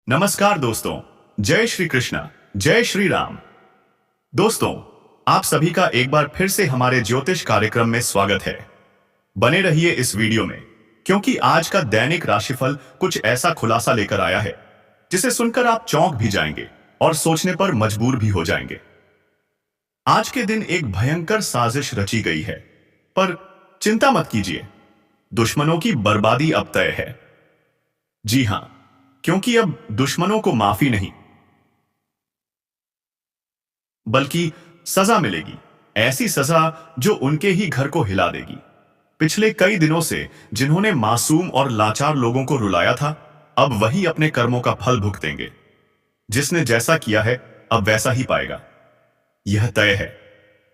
नमस्कार दोस्तों। जय श्री कृष्णा। जय श्री राम। दोस्तों, आप सभी का एक बार फिर से हमारे ज्योतिष कार्यक्रम में स्वागत है। बने रहिए इस वीडियो में, क्योंकि आज का दैनिक राशिफल कुछ ऐसा खुलासा लेकर आया है जिसे सुनकर आप चौंक भी जाएंगे और सोचने पर मजबूर भी हो जाएंगे। आज के दिन एक भयंकर साजिश रची गई है, पर चिंता मत कीजिए, दुश्मनों की बर्बादी अब तय है। जी हां, क्योंकि अब दुश्मनों को माफी नहीं बल्कि सजा मिलेगी। ऐसी सजा जो उनके ही घर को हिला देगी। पिछले कई दिनों से जिन्होंने मासूम और लाचार लोगों को रुलाया था, अब वही अपने कर्मों का फल भुगतेंगे। जिसने जैसा किया है अब वैसा ही पाएगा, यह तय है।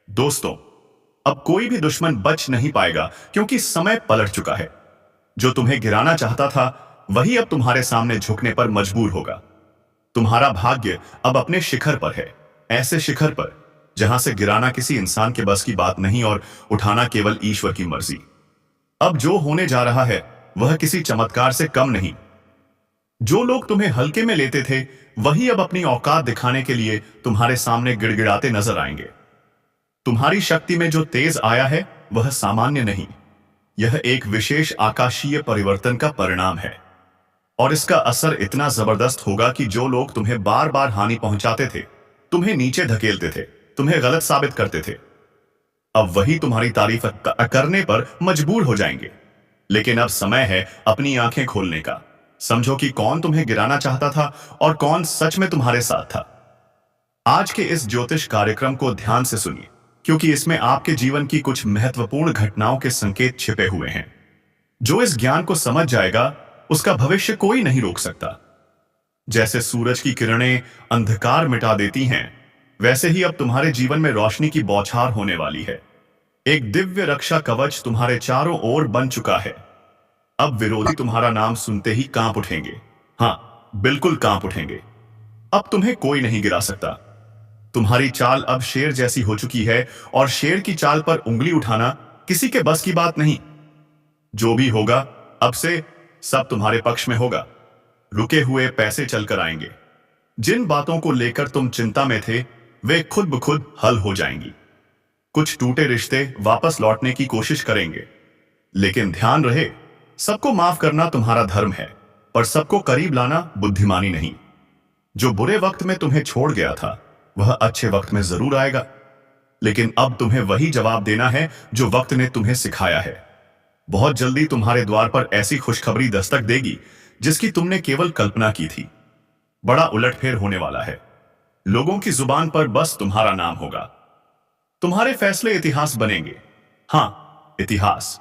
दोस्तों, अब कोई भी दुश्मन बच नहीं पाएगा, क्योंकि समय पलट चुका है। जो तुम्हें गिराना चाहता था वही अब तुम्हारे सामने झुकने पर मजबूर होगा। तुम्हारा भाग्य अब अपने शिखर पर है, ऐसे शिखर पर जहां से गिराना किसी इंसान के बस की बात नहीं और उठाना केवल ईश्वर की मर्जी। अब जो होने जा रहा है वह किसी चमत्कार से कम नहीं। जो लोग तुम्हें हल्के में लेते थे वही अब अपनी औकात दिखाने के लिए तुम्हारे सामने गिड़गिड़ाते नजर आएंगे। तुम्हारी शक्ति में जो तेज आया है वह सामान्य नहीं, यह एक विशेष आकाशीय परिवर्तन का परिणाम है। और इसका असर इतना जबरदस्त होगा कि जो लोग तुम्हें बार बार हानि पहुंचाते थे, तुम्हें नीचे धकेलते थे, तुम्हें गलत साबित करते थे, अब वही तुम्हारी तारीफ करने पर मजबूर हो जाएंगे। लेकिन अब समय है अपनी आंखें खोलने का। समझो कि कौन तुम्हें गिराना चाहता था और कौन सच में तुम्हारे साथ था। आज के इस ज्योतिष कार्यक्रम को ध्यान से सुनिए, क्योंकि इसमें आपके जीवन की कुछ महत्वपूर्ण घटनाओं के संकेत छिपे हुए हैं। जो इस ज्ञान को समझ जाएगा उसका भविष्य कोई नहीं रोक सकता। जैसे सूरज की किरणें अंधकार मिटा देती हैं, वैसे ही अब तुम्हारे जीवन में रोशनी की बौछार होने वाली है। एक दिव्य रक्षा कवच तुम्हारे चारों ओर बन चुका है। अब विरोधी तुम्हारा नाम सुनते ही कांप उठेंगे। हां, बिल्कुल कांप उठेंगे। अब तुम्हें कोई नहीं गिरा सकता। तुम्हारी चाल अब शेर जैसी हो चुकी है, और शेर की चाल पर उंगली उठाना किसी के बस की बात नहीं। जो भी होगा अब से सब तुम्हारे पक्ष में होगा। रुके हुए पैसे चलकर आएंगे। जिन बातों को लेकर तुम चिंता में थे वे खुद ब खुद हल हो जाएंगी। कुछ टूटे रिश्ते वापस लौटने की कोशिश करेंगे, लेकिन ध्यान रहे, सबको माफ करना तुम्हारा धर्म है, पर सबको करीब लाना बुद्धिमानी नहीं। जो बुरे वक्त में तुम्हें छोड़ गया था वह अच्छे वक्त में जरूर आएगा, लेकिन अब तुम्हें वही जवाब देना है जो वक्त ने तुम्हें सिखाया है। बहुत जल्दी तुम्हारे द्वार पर ऐसी खुशखबरी दस्तक देगी जिसकी तुमने केवल कल्पना की थी। बड़ा उलटफेर होने वाला है। लोगों की जुबान पर बस तुम्हारा नाम होगा। तुम्हारे फैसले इतिहास बनेंगे। हां, इतिहास।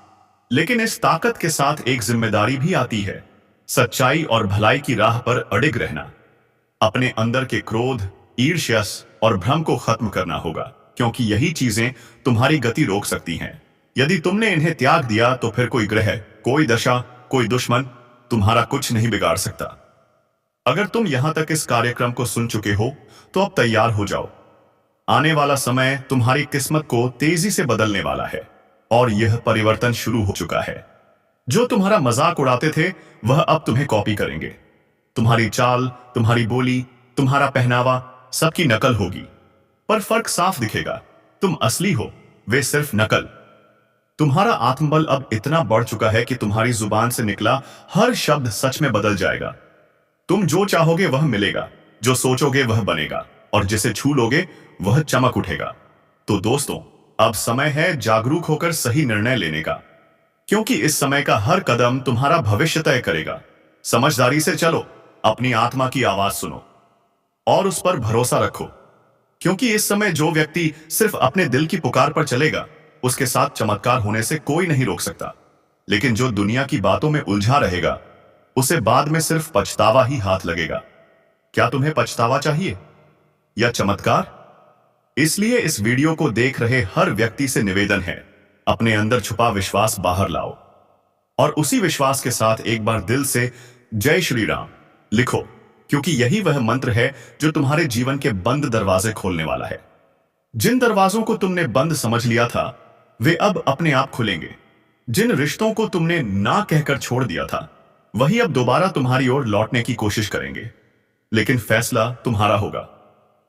लेकिन इस ताकत के साथ एक जिम्मेदारी भी आती है, सच्चाई और भलाई की राह पर अडिग रहना। अपने अंदर के क्रोध, ईर्ष्या और भ्रम को खत्म करना होगा, क्योंकि यही चीजें तुम्हारी गति रोक सकती हैं। यदि तुमने इन्हें त्याग दिया तो फिर कोई ग्रह, कोई दशा, कोई दुश्मन तुम्हारा कुछ नहीं बिगाड़ सकता। अगर तुम यहां तक इस कार्यक्रम को सुन चुके हो तो अब तैयार हो जाओ। आने वाला समय तुम्हारी किस्मत को तेजी से बदलने वाला है, और यह परिवर्तन शुरू हो चुका है। जो तुम्हारा मजाक उड़ाते थे वह अब तुम्हें कॉपी करेंगे। तुम्हारी चाल, तुम्हारी बोली, तुम्हारा पहनावा सबकी नकल होगी, पर फर्क साफ दिखेगा। तुम असली हो, वे सिर्फ नकल। तुम्हारा आत्मबल अब इतना बढ़ चुका है कि तुम्हारी जुबान से निकला हर शब्द सच में बदल जाएगा। तुम जो चाहोगे वह मिलेगा, जो सोचोगे वह बनेगा, और जिसे छू लोगे वह चमक उठेगा। तो दोस्तों, अब समय है जागरूक होकर सही निर्णय लेने का, क्योंकि इस समय का हर कदम तुम्हारा भविष्य तय करेगा। समझदारी से चलो, अपनी आत्मा की आवाज सुनो और उस पर भरोसा रखो, क्योंकि इस समय जो व्यक्ति सिर्फ अपने दिल की पुकार पर चलेगा उसके साथ चमत्कार होने से कोई नहीं रोक सकता। लेकिन जो दुनिया की बातों में उलझा रहेगा उसे बाद में सिर्फ पछतावा ही हाथ लगेगा। क्या तुम्हें पछतावा चाहिए या चमत्कार? इसलिए इस वीडियो को देख रहे हर व्यक्ति से निवेदन है, अपने अंदर छुपा विश्वास बाहर लाओ, और उसी विश्वास के साथ एक बार दिल से जय श्री राम लिखो, क्योंकि यही वह मंत्र है जो तुम्हारे जीवन के बंद दरवाजे खोलने वाला है। जिन दरवाजों को तुमने बंद समझ लिया था वे अब अपने आप खुलेंगे। जिन रिश्तों को तुमने ना कहकर छोड़ दिया था वही अब दोबारा तुम्हारी ओर लौटने की कोशिश करेंगे। लेकिन फैसला तुम्हारा होगा।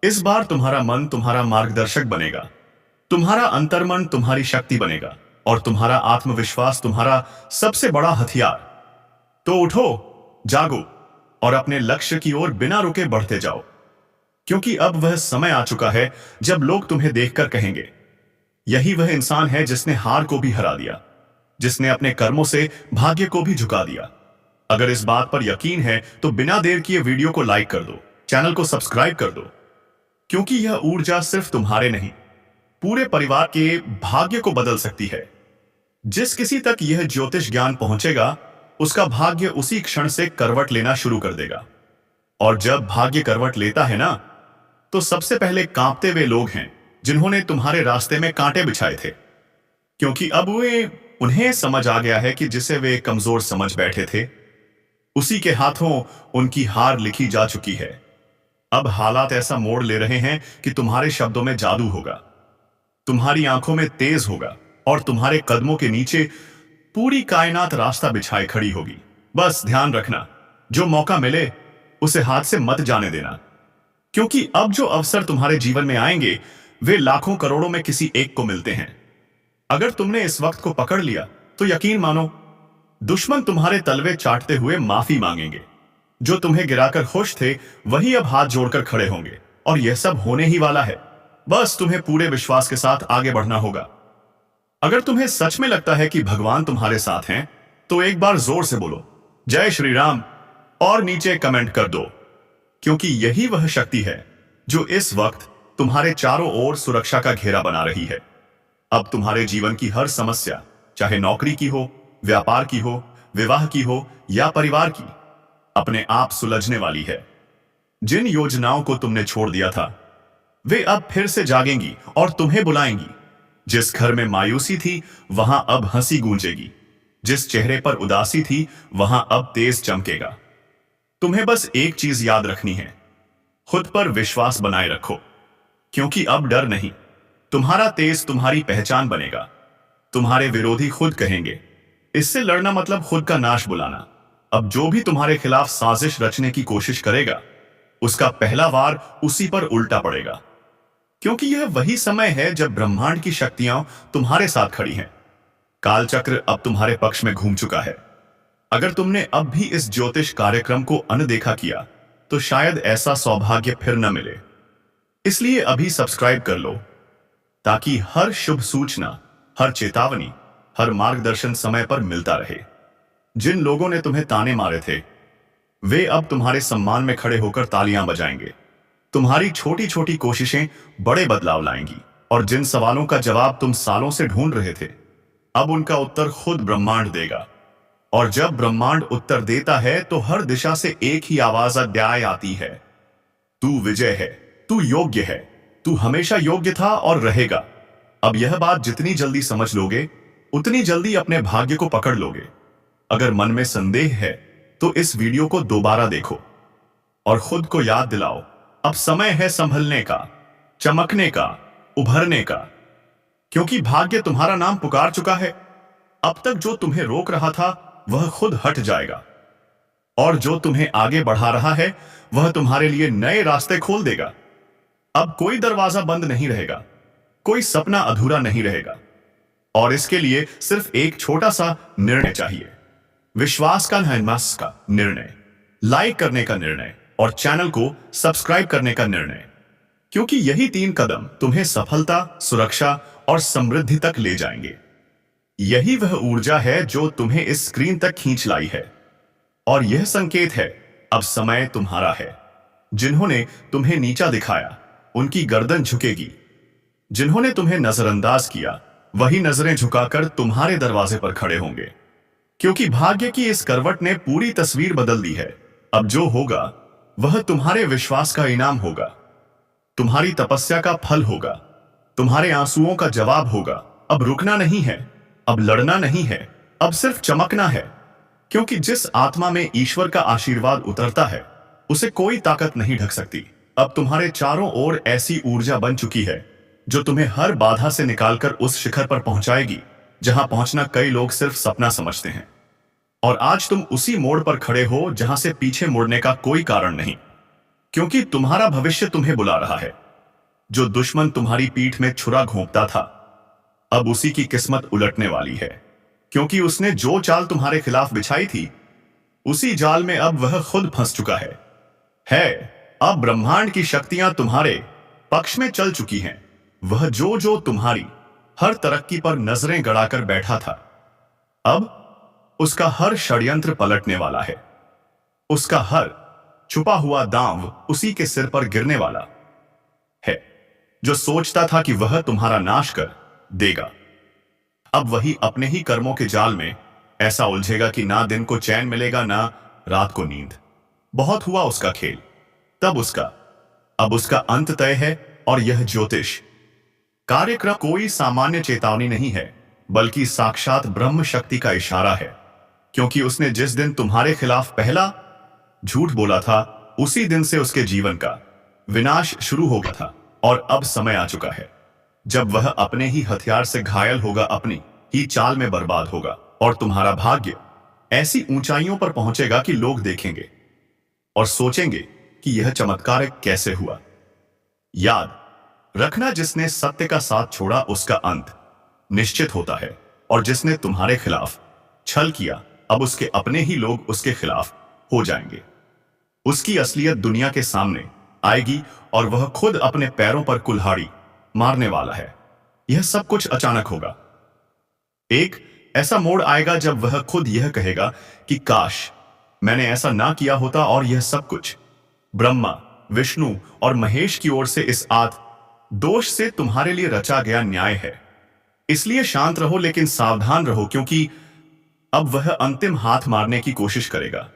इस बार तुम्हारा मन तुम्हारा मार्गदर्शक बनेगा, तुम्हारा अंतर्मन तुम्हारी शक्ति बनेगा और तुम्हारा आत्मविश्वास तुम्हारा सबसे बड़ा हथियार। तो उठो, जागो और अपने लक्ष्य की ओर बिना रुके बढ़ते जाओ, क्योंकि अब वह समय आ चुका है जब लोग तुम्हें देखकर कहेंगे, यही वह इंसान है जिसने हार को भी हरा दिया, जिसने अपने कर्मों से भाग्य को भी झुका दिया। अगर इस बात पर यकीन है तो बिना देर किए वीडियो को लाइक कर दो, चैनल को सब्सक्राइब कर दो, क्योंकि यह ऊर्जा सिर्फ तुम्हारे नहीं, पूरे परिवार के भाग्य को बदल सकती है। जिस किसी तक यह ज्योतिष ज्ञान पहुंचेगा, उसका भाग्य उसी क्षण से करवट लेना शुरू कर देगा। और जब भाग्य करवट लेता है ना, तो सबसे पहले कांपते वे लोग हैं जिन्होंने तुम्हारे रास्ते में कांटे बिछाए थे, क्योंकि अब उन्हें समझ आ गया है कि जिसे वे कमजोर समझ बैठे थे, उसी के हाथों उनकी हार लिखी जा चुकी है। अब हालात ऐसा मोड़ ले रहे हैं कि तुम्हारे शब्दों में जादू होगा, तुम्हारी आंखों में तेज होगा और तुम्हारे कदमों के नीचे पूरी कायनात रास्ता बिछाए खड़ी होगी। बस ध्यान रखना, जो मौका मिले उसे हाथ से मत जाने देना, क्योंकि अब जो अवसर तुम्हारे जीवन में आएंगे वे लाखों करोड़ों में किसी एक को मिलते हैं। अगर तुमने इस वक्त को पकड़ लिया तो यकीन मानो, दुश्मन तुम्हारे तलवे चाटते हुए माफी मांगेंगे। जो तुम्हें गिराकर खुश थे वही अब हाथ जोड़कर खड़े होंगे, और यह सब होने ही वाला है। बस तुम्हें पूरे विश्वास के साथ आगे बढ़ना होगा। अगर तुम्हें सच में लगता है कि भगवान तुम्हारे साथ हैं, तो एक बार जोर से बोलो जय श्री राम और नीचे कमेंट कर दो, क्योंकि यही वह शक्ति है जो इस वक्त तुम्हारे चारों ओर सुरक्षा का घेरा बना रही है। अब तुम्हारे जीवन की हर समस्या, चाहे नौकरी की हो, व्यापार की हो, विवाह की हो या परिवार की, अपने आप सुलझने वाली है। जिन योजनाओं को तुमने छोड़ दिया था वे अब फिर से जागेंगी और तुम्हें बुलाएंगी। जिस घर में मायूसी थी वहां अब हंसी गूंजेगी, जिस चेहरे पर उदासी थी वहां अब तेज चमकेगा। तुम्हें बस एक चीज याद रखनी है, खुद पर विश्वास बनाए रखो, क्योंकि अब डर नहीं, तुम्हारा तेज तुम्हारी पहचान बनेगा। तुम्हारे विरोधी खुद कहेंगे, इससे लड़ना मतलब खुद का नाश बुलाना। अब जो भी तुम्हारे खिलाफ साजिश रचने की कोशिश करेगा, उसका पहला वार उसी पर उल्टा पड़ेगा, क्योंकि यह वही समय है जब ब्रह्मांड की शक्तियां तुम्हारे साथ खड़ी हैं। कालचक्र अब तुम्हारे पक्ष में घूम चुका है। अगर तुमने अब भी इस ज्योतिष कार्यक्रम को अनदेखा किया तो शायद ऐसा सौभाग्य फिर न मिले। इसलिए अभी सब्सक्राइब कर लो, ताकि हर शुभ सूचना, हर चेतावनी, हर मार्गदर्शन समय पर मिलता रहे। जिन लोगों ने तुम्हें ताने मारे थे वे अब तुम्हारे सम्मान में खड़े होकर तालियां बजाएंगे। तुम्हारी छोटी छोटी कोशिशें बड़े बदलाव लाएंगी, और जिन सवालों का जवाब तुम सालों से ढूंढ रहे थे, अब उनका उत्तर खुद ब्रह्मांड देगा। और जब ब्रह्मांड उत्तर देता है तो हर दिशा से एक ही आवाज अध्याय आती है, तू विजय है, तू योग्य है, तू हमेशा योग्य था और रहेगा। अब यह बात जितनी जल्दी समझ लोगे उतनी जल्दी अपने भाग्य को पकड़ लोगे। अगर मन में संदेह है तो इस वीडियो को दोबारा देखो और खुद को याद दिलाओ, अब समय है संभलने का, चमकने का, उभरने का, क्योंकि भाग्य तुम्हारा नाम पुकार चुका है। अब तक जो तुम्हें रोक रहा था वह खुद हट जाएगा, और जो तुम्हें आगे बढ़ा रहा है वह तुम्हारे लिए नए रास्ते खोल देगा। अब कोई दरवाजा बंद नहीं रहेगा, कोई सपना अधूरा नहीं रहेगा, और इसके लिए सिर्फ एक छोटा सा निर्णय चाहिए। विश्वास का नमस का निर्णय, लाइक करने का निर्णय और चैनल को सब्सक्राइब करने का निर्णय, क्योंकि यही 3 कदम तुम्हें सफलता, सुरक्षा और समृद्धि तक ले जाएंगे। यही वह ऊर्जा है जो तुम्हें इस स्क्रीन तक खींच लाई है, और यह संकेत है अब समय तुम्हारा है। जिन्होंने तुम्हें नीचा दिखाया उनकी गर्दन झुकेगी, जिन्होंने तुम्हें नजरअंदाज किया वही नजरें झुकाकर तुम्हारे दरवाजे पर खड़े होंगे, क्योंकि भाग्य की इस करवट ने पूरी तस्वीर बदल दी है। अब जो होगा वह तुम्हारे विश्वास का इनाम होगा, तुम्हारी तपस्या का फल होगा, तुम्हारे आंसुओं का जवाब होगा। अब रुकना नहीं है, अब लड़ना नहीं है, अब सिर्फ चमकना है, क्योंकि जिस आत्मा में ईश्वर का आशीर्वाद उतरता है उसे कोई ताकत नहीं ढक सकती। अब तुम्हारे चारों ओर ऐसी ऊर्जा बन चुकी है जो तुम्हें हर बाधा से निकालकर उस शिखर पर पहुंचाएगी जहां पहुंचना कई लोग सिर्फ सपना समझते हैं। और आज तुम उसी मोड़ पर खड़े हो जहां से पीछे मुड़ने का कोई कारण नहीं। क्योंकि तुम्हारा भविष्य तुम्हें बुला रहा है। जो दुश्मन तुम्हारी पीठ में छुरा घोंपता था, अब उसी की किस्मत उलटने वाली है, क्योंकि उसने जो चाल तुम्हारे खिलाफ बिछाई थी, उसी जाल में अब वह खुद फंस चुका है। अब ब्रह्मांड की शक्तियां तुम्हारे पक्ष में चल चुकी हैं। वह जो तुम्हारी हर तरक्की पर नजरें गड़ाकर बैठा था, अब उसका हर षड्यंत्र पलटने वाला है। उसका हर छुपा हुआ दांव उसी के सिर पर गिरने वाला है। जो सोचता था कि वह तुम्हारा नाश कर देगा, अब वही अपने ही कर्मों के जाल में ऐसा उलझेगा कि ना दिन को चैन मिलेगा, ना रात को नींद। बहुत हुआ उसका खेल, अब उसका अंत तय है। और यह ज्योतिष कार्यक्रम कोई सामान्य चेतावनी नहीं है, बल्कि साक्षात ब्रह्म शक्ति का इशारा है। क्योंकि उसने जिस दिन तुम्हारे खिलाफ पहला झूठ बोला था, उसी दिन से उसके जीवन का विनाश शुरू हो गया था। और अब समय आ चुका है जब वह अपने ही हथियार से घायल होगा, अपनी ही चाल में बर्बाद होगा, और तुम्हारा भाग्य ऐसी ऊंचाइयों पर पहुंचेगा कि लोग देखेंगे और सोचेंगे कि यह चमत्कार कैसे हुआ। याद रखना, जिसने सत्य का साथ छोड़ा उसका अंत निश्चित होता है, और जिसने तुम्हारे खिलाफ छल किया, अब उसके अपने ही लोग उसके खिलाफ हो जाएंगे। उसकी असलियत दुनिया के सामने आएगी और वह खुद अपने पैरों पर कुल्हाड़ी मारने वाला है। यह सब कुछ अचानक होगा। एक ऐसा मोड़ आएगा जब वह खुद यह कहेगा कि काश मैंने ऐसा ना किया होता, और यह सब कुछ ब्रह्मा, विष्णु और महेश की ओर से इस दोष से तुम्हारे लिए रचा गया न्याय है। इसलिए शांत रहो, लेकिन सावधान रहो, क्योंकि अब वह अंतिम हाथ मारने की कोशिश करेगा,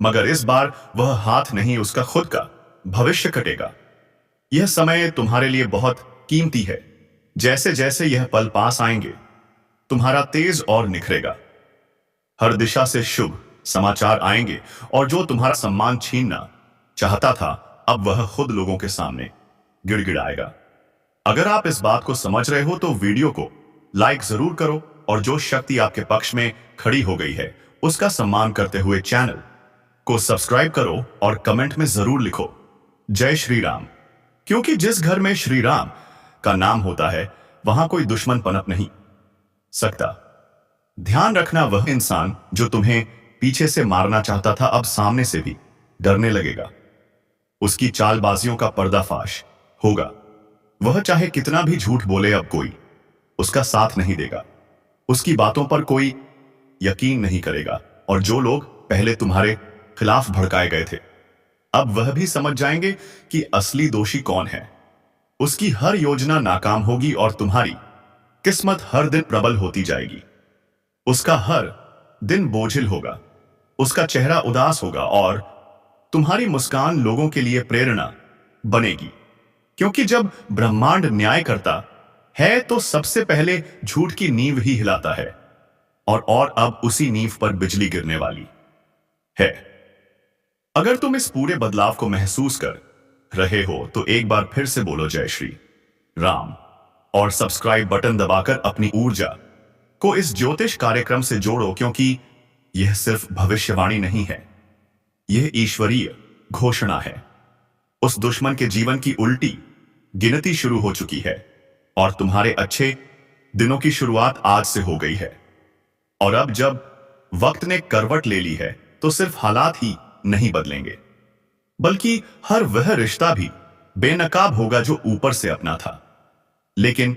मगर इस बार वह हाथ नहीं, उसका खुद का भविष्य कटेगा। यह समय तुम्हारे लिए बहुत कीमती है। जैसे जैसे यह पल पास आएंगे, तुम्हारा तेज और निखरेगा। हर दिशा से शुभ समाचार आएंगे, और जो तुम्हारा सम्मान छीनना चाहता था, अब वह खुद लोगों के सामने गिड़गिड़ाएगा। अगर आप इस बात को समझ रहे हो तो वीडियो को लाइक जरूर करो, और जो शक्ति आपके पक्ष में खड़ी हो गई है उसका सम्मान करते हुए चैनल को सब्सक्राइब करो और कमेंट में जरूर लिखो जय श्री राम। क्योंकि जिस घर में श्री राम का नाम होता है, वहां कोई दुश्मन पनप नहीं सकता। ध्यान रखना, वह इंसान जो तुम्हें पीछे से मारना चाहता था, अब सामने से भी डरने लगेगा। उसकी चालबाजियों का पर्दाफाश होगा। वह चाहे कितना भी झूठ बोले, अब कोई उसका साथ नहीं देगा। उसकी बातों पर कोई यकीन नहीं करेगा, और जो लोग पहले तुम्हारे खिलाफ भड़काए गए थे, अब वह भी समझ जाएंगे कि असली दोषी कौन है। उसकी हर योजना नाकाम होगी, और तुम्हारी किस्मत हर दिन प्रबल होती जाएगी। उसका हर दिन बोझिल होगा, उसका चेहरा उदास होगा, और तुम्हारी मुस्कान लोगों के लिए प्रेरणा बनेगी। क्योंकि जब ब्रह्मांड न्याय करता है, तो सबसे पहले झूठ की नींव ही हिलाता है, और अब उसी नींव पर बिजली गिरने वाली है। अगर तुम इस पूरे बदलाव को महसूस कर रहे हो, तो एक बार फिर से बोलो जय श्री राम, और सब्सक्राइब बटन दबाकर अपनी ऊर्जा को इस ज्योतिष कार्यक्रम से जोड़ो, क्योंकि यह सिर्फ भविष्यवाणी नहीं है, यह ईश्वरीय घोषणा है। उस दुश्मन के जीवन की उल्टी गिनती शुरू हो चुकी है, और तुम्हारे अच्छे दिनों की शुरुआत आज से हो गई है। और अब जब वक्त ने करवट ले ली है, तो सिर्फ हालात ही नहीं बदलेंगे, बल्कि हर वह रिश्ता भी बेनकाब होगा जो ऊपर से अपना था, लेकिन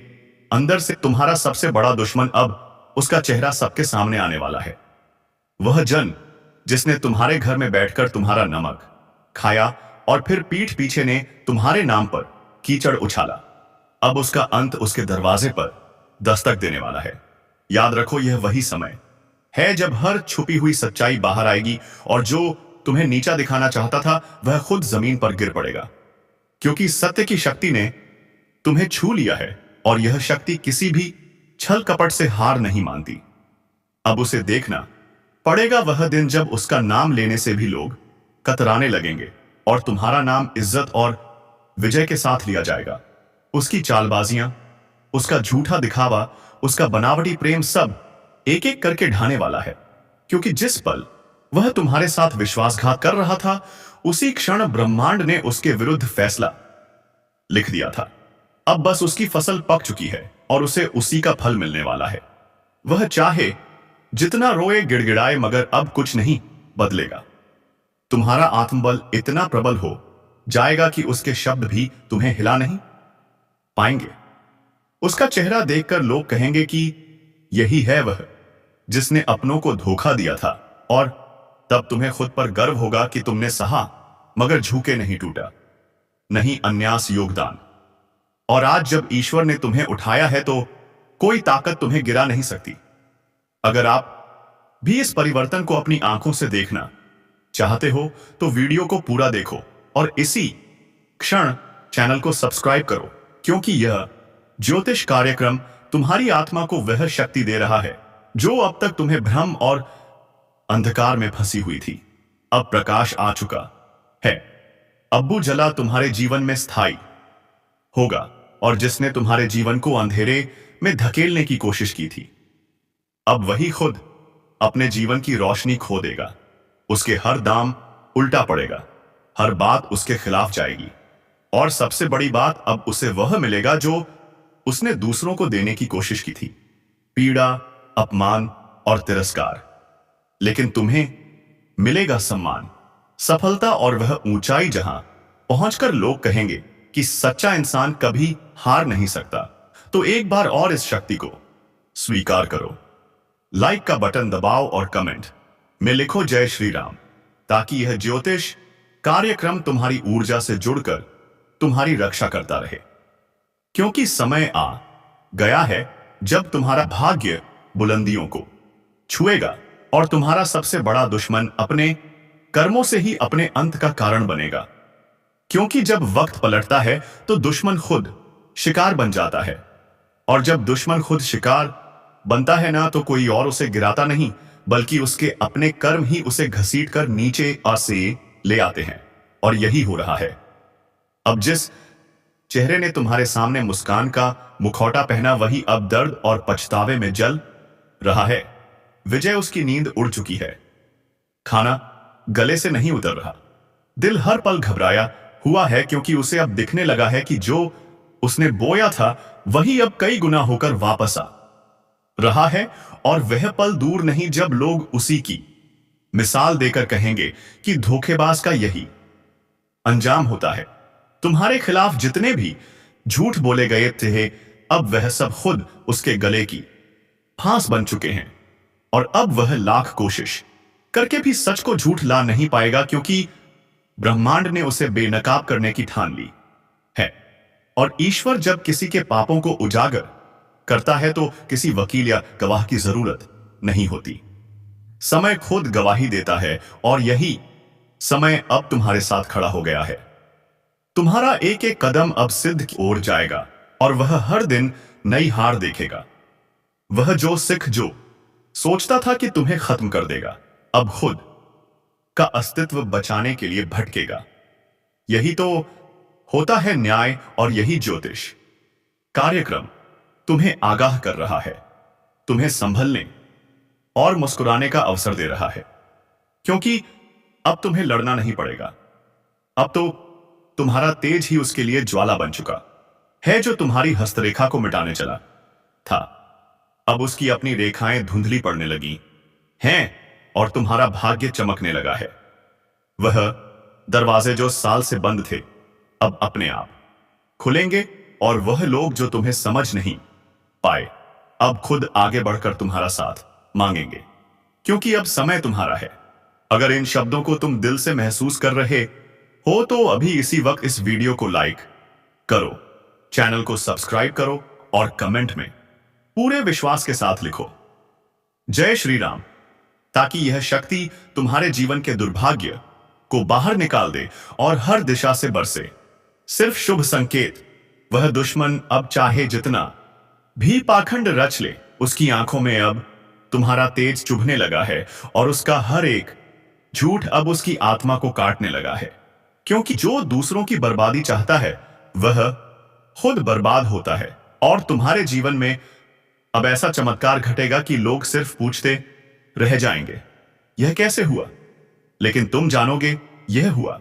अंदर से तुम्हारा सबसे बड़ा दुश्मन, अब उसका चेहरा सबके सामने आने वाला है। वह जन जिसने तुम्हारे घर में बैठकर तुम्हारा नमक खाया, और फिर पीठ पीछे ने तुम्हारे नाम पर कीचड़ उछाला, अब उसका अंत उसके दरवाजे पर दस्तक देने वाला है। याद रखो, यह वही समय है जब हर छुपी हुई सच्चाई बाहर आएगी, और जो तुम्हें नीचा दिखाना चाहता था, वह खुद जमीन पर गिर पड़ेगा। क्योंकि सत्य की शक्ति ने तुम्हें छू लिया है, और यह शक्ति किसी भी छल कपट से हार नहीं मानती। अब उसे देखना पड़ेगा वह दिन जब उसका नाम लेने से भी लोग कतराने लगेंगे, और तुम्हारा नाम इज्जत और विजय के साथ लिया जाएगा। उसकी चालबाजियां, उसका झूठा दिखावा, उसका बनावटी प्रेम, सब एक एक करके ढाने वाला है। क्योंकि जिस पल वह तुम्हारे साथ विश्वासघात कर रहा था, उसी क्षण ब्रह्मांड ने उसके विरुद्ध फैसला लिख दिया था। अब बस उसकी फसल पक चुकी है और उसे उसी का फल मिलने वाला है। वह चाहे जितना रोए गिड़गिड़ाए मगर अब कुछ नहीं बदलेगा। तुम्हारा आत्मबल इतना प्रबल हो जाएगा कि उसके शब्द भी तुम्हें हिला नहीं पाएंगे। उसका चेहरा देखकर लोग कहेंगे कि यही है वह जिसने अपनों को धोखा दिया था, और तब तुम्हें खुद पर गर्व होगा कि तुमने सहा मगर झुके नहीं, टूटा नहीं अन्यास योगदान। और आज जब ईश्वर ने तुम्हें उठाया है तो कोई ताकत तुम्हें गिरा नहीं सकती। अगर आप भी इस परिवर्तन को अपनी आंखों से देखना चाहते हो तो वीडियो को पूरा देखो और इसी क्षण चैनल को सब्सक्राइब करो, क्योंकि यह ज्योतिष कार्यक्रम तुम्हारी आत्मा को वह शक्ति दे रहा है जो अब तक तुम्हें भ्रम और अंधकार में फंसी हुई थी। अब प्रकाश आ चुका है। अब्बू जला तुम्हारे जीवन में स्थायी होगा, और जिसने तुम्हारे जीवन को अंधेरे में धकेलने की कोशिश की थी अब वही खुद अपने जीवन की रोशनी खो देगा। उसके हर दाम उल्टा पड़ेगा, हर बात उसके खिलाफ जाएगी, और सबसे बड़ी बात अब उसे वह मिलेगा जो उसने दूसरों को देने की कोशिश की थी, पीड़ा, अपमान और तिरस्कार। लेकिन तुम्हें मिलेगा सम्मान, सफलता और वह ऊंचाई जहां पहुंचकर लोग कहेंगे कि सच्चा इंसान कभी हार नहीं सकता। तो एक बार और इस शक्ति को स्वीकार करो। लाइक का बटन दबाओ और कमेंट में लिखो जय श्री राम, ताकि यह ज्योतिष कार्यक्रम तुम्हारी ऊर्जा से जुड़कर तुम्हारी रक्षा करता रहे। क्योंकि समय आ गया है जब तुम्हारा भाग्य बुलंदियों को छुएगा और तुम्हारा सबसे बड़ा दुश्मन अपने कर्मों से ही अपने अंत का कारण बनेगा। क्योंकि जब वक्त पलटता है तो दुश्मन खुद शिकार बन जाता है, और जब दुश्मन खुद शिकार बनता है ना तो कोई और उसे गिराता नहीं, बल्कि उसके अपने कर्म ही उसे घसीटकर नीचे से ले आते हैं। और यही हो रहा है। अब जिस चेहरे ने तुम्हारे सामने मुस्कान का मुखौटा पहना वही अब दर्द और पछतावे में जल रहा है। विजय उसकी नींद उड़ चुकी है, खाना गले से नहीं उतर रहा, दिल हर पल घबराया हुआ है, क्योंकि उसे अब दिखने लगा है कि जो उसने बोया था वही अब कई गुना होकर वापस आ रहा है। और वह पल दूर नहीं जब लोग उसी की मिसाल देकर कहेंगे कि धोखेबाज का यही अंजाम होता है। तुम्हारे खिलाफ जितने भी झूठ बोले गए थे अब वह सब खुद उसके गले की फांस बन चुके हैं, और अब वह लाख कोशिश करके भी सच को झूठ ला नहीं पाएगा, क्योंकि ब्रह्मांड ने उसे बेनकाब करने की ठान ली है। और ईश्वर जब किसी के पापों को उजागर करता है तो किसी वकील या गवाह की जरूरत नहीं होती। समय खुद गवाही देता है, और यही समय अब तुम्हारे साथ खड़ा हो गया है। तुम्हारा एक एक कदम अब सिद्ध की ओर जाएगा, और वह हर दिन नई हार देखेगा। वह जो सोचता था कि तुम्हें खत्म कर देगा, अब खुद का अस्तित्व बचाने के लिए भटकेगा। यही तो होता है न्याय, और यही ज्योतिष कार्यक्रम तुम्हें आगाह कर रहा है, तुम्हें संभलने और मुस्कुराने का अवसर दे रहा है। क्योंकि अब तुम्हें लड़ना नहीं पड़ेगा, अब तो तुम्हारा तेज ही उसके लिए ज्वाला बन चुका है जो तुम्हारी हस्तरेखा को मिटाने चला था। अब उसकी अपनी रेखाएं धुंधली पड़ने लगी हैं और तुम्हारा भाग्य चमकने लगा है। वह दरवाजे जो साल से बंद थे अब अपने आप खुलेंगे, और वह लोग जो तुम्हें समझ नहीं पाए अब खुद आगे बढ़कर तुम्हारा साथ मांगेंगे, क्योंकि अब समय तुम्हारा है। अगर इन शब्दों को तुम दिल से महसूस कर रहे हो तो अभी इसी वक्त इस वीडियो को लाइक करो, चैनल को सब्सक्राइब करो और कमेंट में पूरे विश्वास के साथ लिखो जय श्री राम, ताकि यह शक्ति तुम्हारे जीवन के दुर्भाग्य को बाहर निकाल दे और हर दिशा से बरसे सिर्फ शुभ संकेत। वह दुश्मन अब चाहे जितना भी पाखंड रच ले, उसकी आंखों में अब तुम्हारा तेज चुभने लगा है, और उसका हर एक झूठ अब उसकी आत्मा को काटने लगा है। क्योंकि जो दूसरों की बर्बादी चाहता है वह खुद बर्बाद होता है, और तुम्हारे जीवन में अब ऐसा चमत्कार घटेगा कि लोग सिर्फ पूछते रह जाएंगे यह कैसे हुआ, लेकिन तुम जानोगे यह हुआ